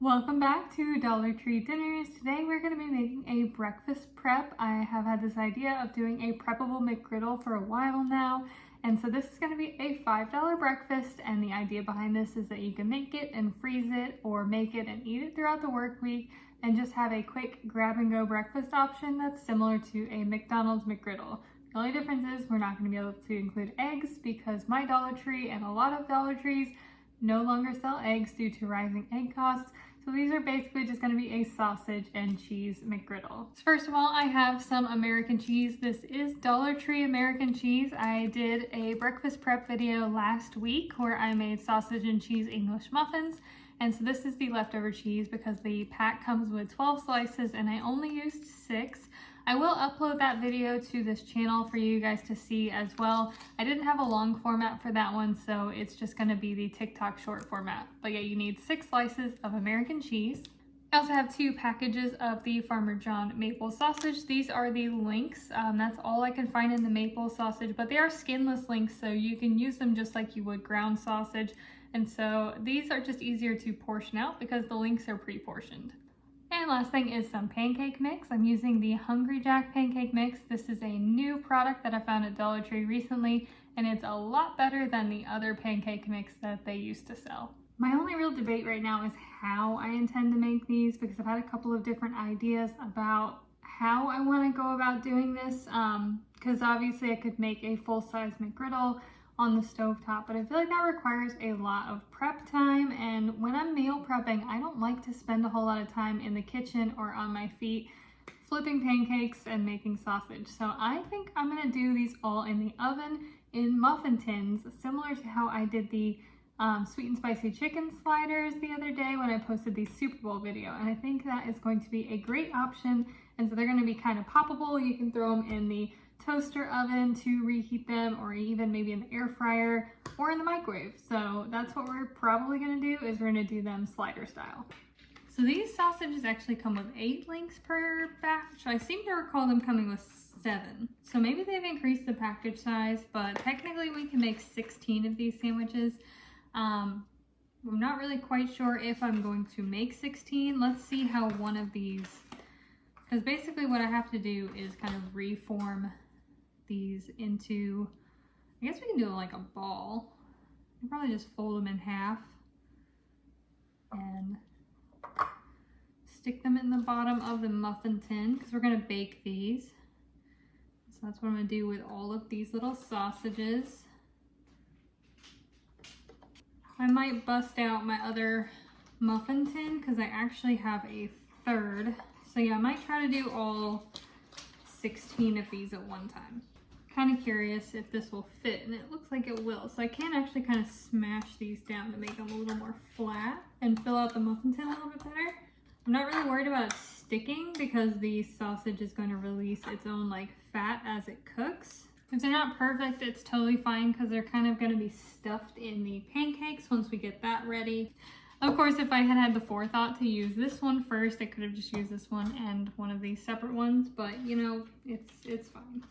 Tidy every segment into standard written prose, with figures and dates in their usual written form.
Welcome back to Dollar Tree Dinners. Today we're going to be making a breakfast prep. I have had this idea of doing a preppable McGriddle for a while now, and so this is going to be a $5 breakfast, and the idea behind this is that you can make it and freeze it or make it and eat it throughout the work week and just have a quick grab and go breakfast option that's similar to a McDonald's McGriddle. The only difference is we're not going to be able to include eggs because my Dollar Tree and a lot of Dollar Trees no longer sell eggs due to rising egg costs. So these are basically just going to be a sausage and cheese McGriddle. So first of all, I have some American cheese. This is Dollar Tree American cheese. I did a breakfast prep video last week where I made sausage and cheese English muffins. And so this is the leftover cheese because the pack comes with 12 slices and I only used 6. I will upload that video to this channel for you guys to see as well. I didn't have a long format for that one, so it's just going to be the TikTok short format. But yeah, you need 6 slices of American cheese. I also have 2 packages of the Farmer John maple sausage. These are the links. That's all I can find in the maple sausage, but they are skinless links, so you can use them just like you would ground sausage. And so these are just easier to portion out because the links are pre-portioned. And last thing is some pancake mix. I'm using the Hungry Jack pancake mix. This is a new product that I found at Dollar Tree recently, and it's a lot better than the other pancake mix that they used to sell. My only real debate right now is how I intend to make these because I've had a couple of different ideas about how I want to go about doing this. Because obviously I could make a full-size McGriddle on the stovetop, but I feel like that requires a lot of prep time, and when I'm meal prepping, I don't like to spend a whole lot of time in the kitchen or on my feet flipping pancakes and making sausage. So I think I'm gonna do these all in the oven in muffin tins, similar to how I did the sweet and spicy chicken sliders the other day when I posted the Super Bowl video, and I think that is going to be a great option. And so they're going to be kind of poppable. You can throw them in the toaster oven to reheat them, or even maybe in the air fryer or in the microwave. So that's what we're probably going to do, is we're going to do them slider style. So these sausages actually come with 8 links per batch. I seem to recall them coming with 7. So maybe they've increased the package size, but technically we can make 16 of these sandwiches. I'm not really quite sure if I'm going to make 16. Let's see how one of these, because basically what I have to do is kind of reform these into, I guess we can do it like a ball. You probably just fold them in half and stick them in the bottom of the muffin tin because we're going to bake these. So that's what I'm going to do with all of these little sausages. I might bust out my other muffin tin because I actually have a third. So yeah, I might try to do all 16 of these at one time. Kind of curious if this will fit, and it looks like it will. So I can actually kind of smash these down to make them a little more flat and fill out the muffin tin a little bit better. I'm not really worried about it sticking because the sausage is going to release its own like fat as it cooks. If they're not perfect, it's totally fine because they're kind of going to be stuffed in the pancakes once we get that ready. Of course, if I had had the forethought to use this one first, I could have just used this one and one of these separate ones, but you know, it's fine.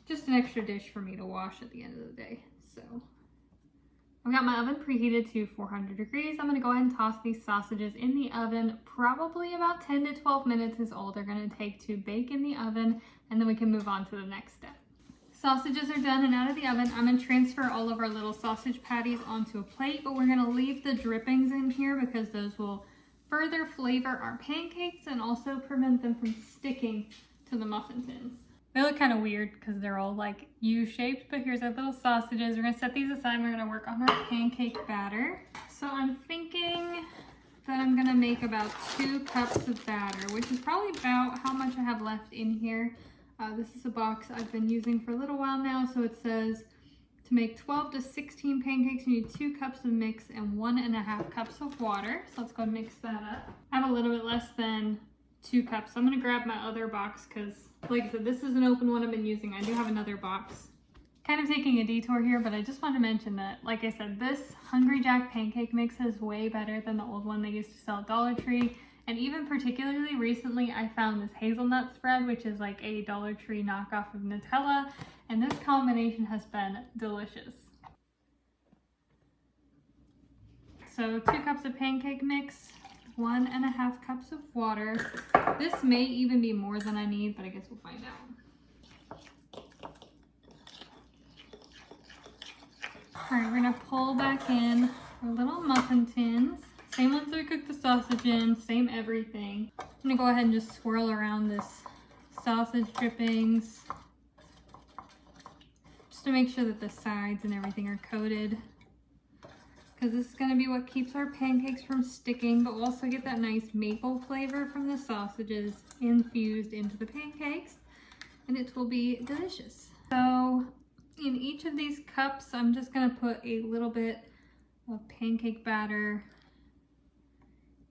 Just an extra dish for me to wash at the end of the day. So I've got my oven preheated to 400 degrees. I'm going to go ahead and toss these sausages in the oven. Probably about 10 to 12 minutes is all they're going to take to bake in the oven, and then we can move on to the next step. Sausages are done and out of the oven. I'm going to transfer all of our little sausage patties onto a plate, but we're going to leave the drippings in here because those will further flavor our pancakes and also prevent them from sticking to the muffin tins. They look kind of weird because they're all like U-shaped, but here's our little sausages. We're going to set these aside and we're going to work on our pancake batter. So I'm thinking that I'm going to make about 2 cups of batter, which is probably about how much I have left in here. This is a box I've been using for a little while now, so it says to make 12 to 16 pancakes, you need 2 cups of mix and 1.5 cups of water. So let's go and mix that up. I have a little bit less than 2 cups. So I'm going to grab my other box because, like I said, this is an open one I've been using. I do have another box. Kind of taking a detour here, but I just want to mention that, like I said, this Hungry Jack pancake mix is way better than the old one they used to sell at Dollar Tree. And even particularly recently, I found this hazelnut spread, which is like a Dollar Tree knockoff of Nutella. And this combination has been delicious. So 2 cups of pancake mix, 1.5 cups of water. This may even be more than I need, but I guess we'll find out. All right, we're gonna pull back in our little muffin tins. Same ones that we cooked the sausage in, same everything. I'm gonna go ahead and just swirl around this sausage drippings just to make sure that the sides and everything are coated, because this is going to be what keeps our pancakes from sticking, but we'll also get that nice maple flavor from the sausages infused into the pancakes, and it will be delicious. So in each of these cups, I'm just going to put a little bit of pancake batter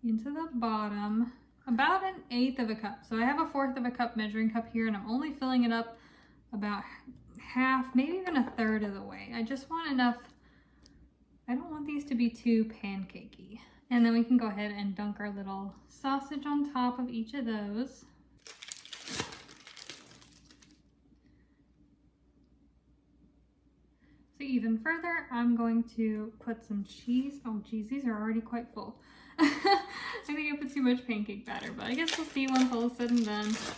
into the bottom, about 1/8 of a cup. So I have a 1/4 of a cup measuring cup here, and I'm only filling it up about half, maybe even 1/3 of the way. I just want enough. I don't want these to be too pancakey. And then we can go ahead and dunk our little sausage on top of each of those. So even further, I'm going to put some cheese. Oh geez, these are already quite full. I think I put too much pancake batter, but I guess we'll see once all is said and done. So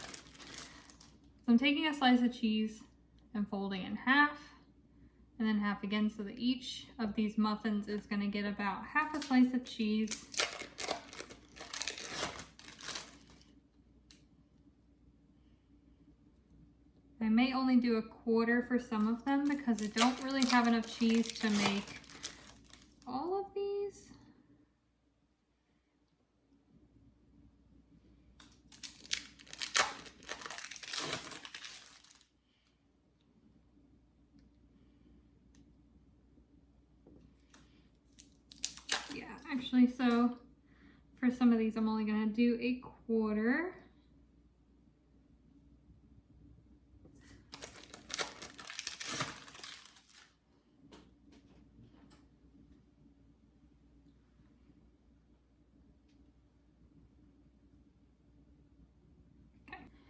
I'm taking a slice of cheese and folding in half, and then half again, so that each of these muffins is going to get about half a slice of cheese. I may only do 1/4 for some of them because I don't really have enough cheese to make all of these. Yeah, actually, so for some of these, I'm only going to do 1/4.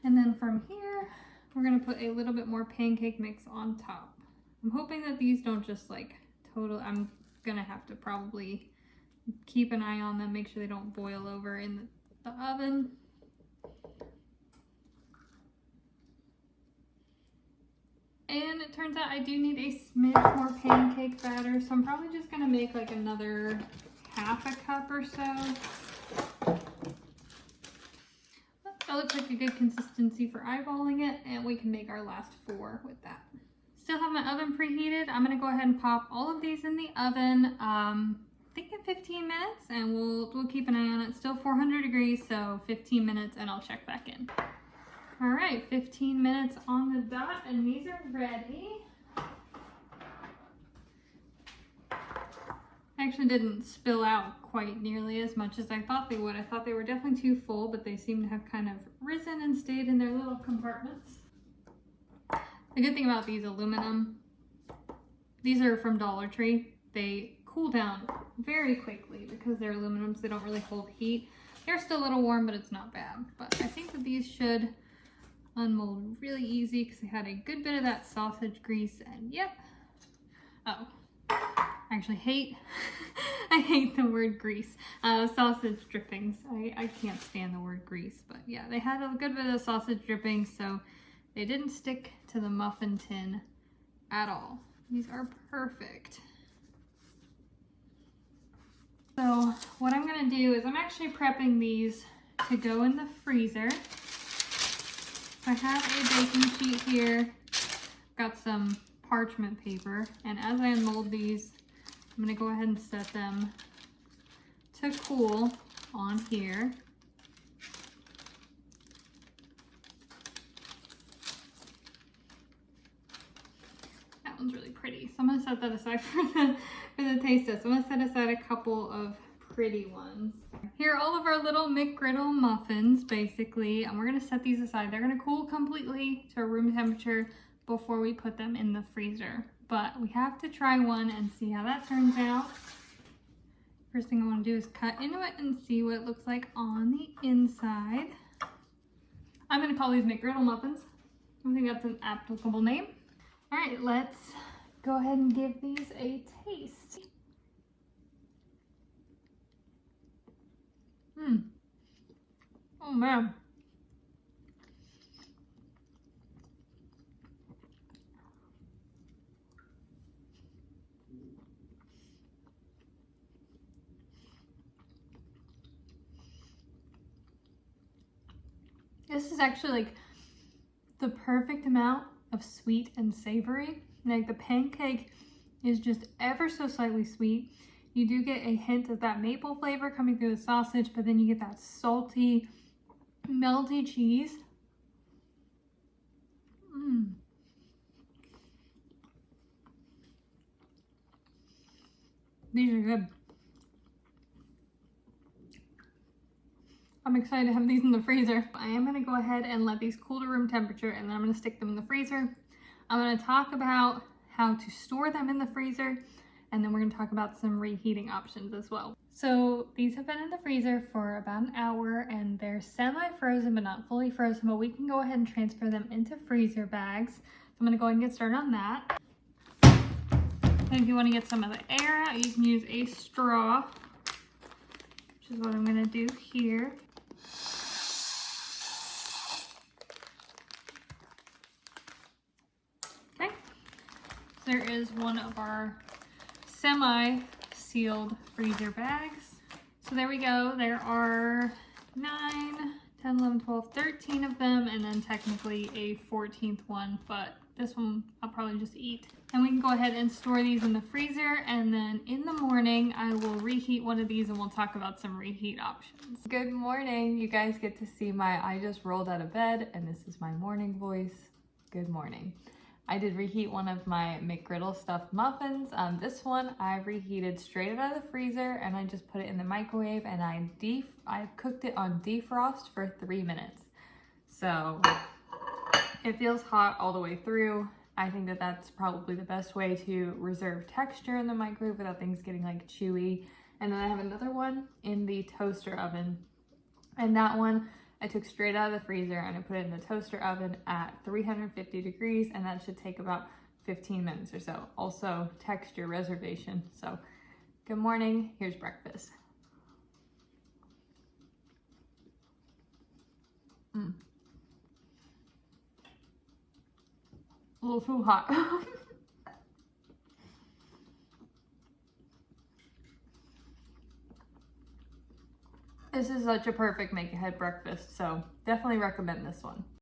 And then from here, we're gonna put a little bit more pancake mix on top. I'm hoping that these don't just like I'm gonna have to probably keep an eye on them, make sure they don't boil over in the oven. And it turns out I do need a smidge more pancake batter, so I'm probably just gonna make like another 1/2 cup or so. That looks like a good consistency for eyeballing it, and we can make our last 4 with that. Still have my oven preheated. I'm gonna go ahead and pop all of these in the oven, I think in 15 minutes, and we'll keep an eye on it. Still 400 degrees, so 15 minutes, and I'll check back in. All right, 15 minutes on the dot, and these are ready. Actually didn't spill out quite nearly as much as I thought they would. I thought they were definitely too full, but they seem to have kind of risen and stayed in their little compartments. The good thing about these aluminum, these are from Dollar Tree. They cool down very quickly because they're aluminum, so they don't really hold heat. They're still a little warm, but it's not bad. But I think that these should unmold really easy because they had a good bit of that sausage grease, and yep. Oh. I actually I hate the word grease. Sausage drippings. I can't stand the word grease, but yeah, they had a good bit of sausage drippings, so they didn't stick to the muffin tin at all. These are perfect. So what I'm gonna do is I'm actually prepping these to go in the freezer. So I have a baking sheet here, got some parchment paper, and as I unmold these, I'm gonna go ahead and set them to cool on here. That one's really pretty, so I'm gonna set that aside for the taste test. I'm gonna set aside a couple of pretty ones. Here are all of our little McGriddle muffins, basically, and we're gonna set these aside. They're gonna cool completely to room temperature before we put them in the freezer. But we have to try one and see how that turns out. First thing I want to do is cut into it and see what it looks like on the inside. I'm going to call these McGriddle muffins. I think that's an applicable name. All right, let's go ahead and give these a taste. Oh man. This is actually like the perfect amount of sweet and savory. Like the pancake is just ever so slightly sweet. You do get a hint of that maple flavor coming through the sausage, but then you get that salty, melty cheese. These are good. I'm excited to have these in the freezer. I am gonna go ahead and let these cool to room temperature, and then I'm gonna stick them in the freezer. I'm gonna talk about how to store them in the freezer, and then we're gonna talk about some reheating options as well. So these have been in the freezer for about an hour, and they're semi-frozen but not fully frozen, but we can go ahead and transfer them into freezer bags. So I'm gonna go ahead and get started on that. And if you wanna get some of the air out, you can use a straw, which is what I'm gonna do here. Okay, there is one of our semi-sealed freezer bags. So there we go. There are 9, 10, 11, 12, 13 of them, and then technically a 14th one, but this one I'll probably just eat. And we can go ahead and store these in the freezer, and then in the morning I will reheat one of these and we'll talk about some reheat options. Good morning. You guys get to see I just rolled out of bed, and this is my morning voice. Good morning. I did reheat one of my McGriddle stuffed muffins. This one I reheated straight out of the freezer, and I just put it in the microwave, and I cooked it on defrost for 3 minutes. So it feels hot all the way through. I think that that's probably the best way to reserve texture in the microwave without things getting like chewy. And then I have another one in the toaster oven, and that one I took straight out of the freezer and I put it in the toaster oven at 350 degrees, and that should take about 15 minutes or so. Also texture reservation. So good morning, here's breakfast. A little too hot. This is such a perfect make-ahead breakfast, so definitely recommend this one.